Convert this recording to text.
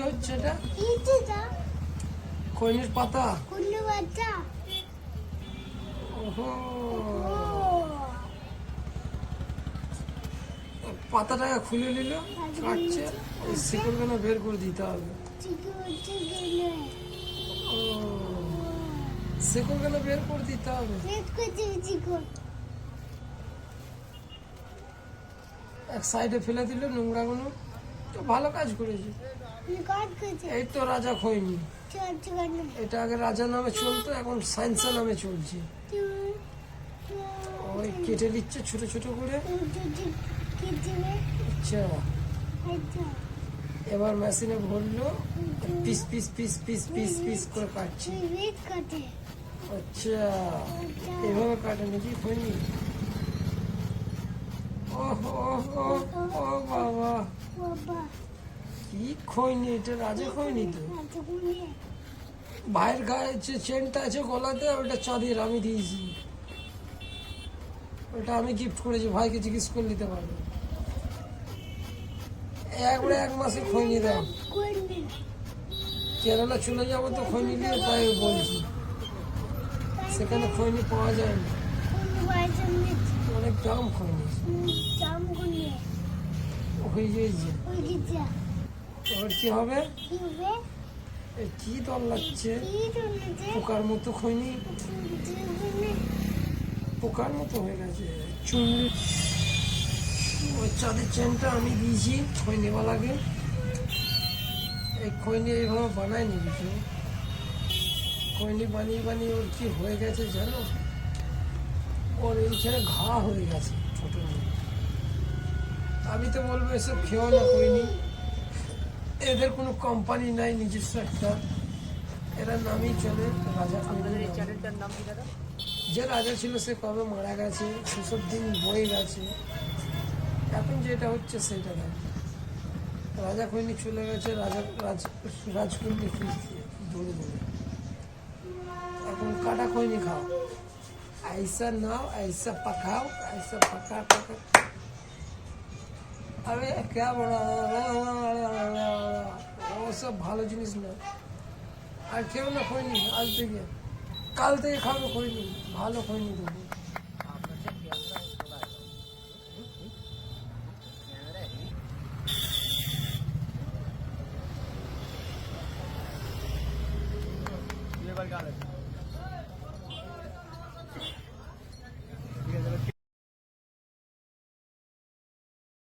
হচ্ছে এটা? খৈনির পাতা। ওহো, পাতাটাকে খুলে নিল, কাটছে, ওই শিকড়গুলো বের করে দিতে হবে। ও, শিকড়গুলো বের করে দিতে হবে। এক সাইডে ফেলে দিল নোংরাগুলো। তো ভালো কাজ করেছে। এই তো রাজা খৈনি। এটা আগে রাজা নামে চলতো, এখন সায়েন্সা নামে চলছে। ওই কেটে দিচ্ছে ছোট ছোট করে। আচ্ছা, এবার মেশিনে ভরলো, piece piece piece piece piece piece করে কাটছে। আচ্ছা, এভাবে কাটে নাকি খৈনি? ও বাবা, কি খৈনি এটা? রাজা খৈনি তো। ভাইয়ের গায়ে যে চেনটা আছে গলাতে, ওটা চাঁদের, আমি দিয়েছি। ওটা আমি গিফট করেছি ভাইকে, জিজ্ঞেস করে নিতে পারবে। একবারে 1 মাসে খৈনি দাও। কেরালা চলে যাবো তো খৈনি দিয়ে, তাই বলছি। সেখানে খৈনি পাওয়া যায় না, অনেক দাম খৈনি। হয়ে যাইছে। এবার কি হবে? কি দল লাগছে? পোকার মতো খৈনি, পোকার মতো হয়ে গেছে। চুনরি, ওই চাঁদের চেনটা আমি দিয়েছি খৈনিওয়ালাকে। এই খৈনি এইভাবে বানায় নিবি তো। খৈনি বানিয়ে বানিয়ে ওর কি হয়ে গেছে জানো? ওর এইখানে ঘা হয়ে গেছে ছোট মেয়ে। আমি তো বলবো এসব খেয়েও না খৈনি। এদের কোনো কোম্পানি নাই নিজস্ব একটা, এরা নামই চলে রাজা খৈনি। যে রাজা ছিল সে কবে মারা গেছে, সেসব দিন বয়ে গেছে। এখন যেটা হচ্ছে সেটা না। রাজা খৈনি চলে গেছে, রাজকন্যা ফিরছে দৌড়ে দৌড়ে। এখন কাটা খৈনি খাও, ऐसा नाओ, ऐसा पकाओ, ऐसा पका पका। अरे क्या बड़ा, ও সব ভালো জিনিস না। আর কেউ না খৈনি, আজ থেকে কাল থেকে খাবে খৈনি, ভালো খৈনি দেবো।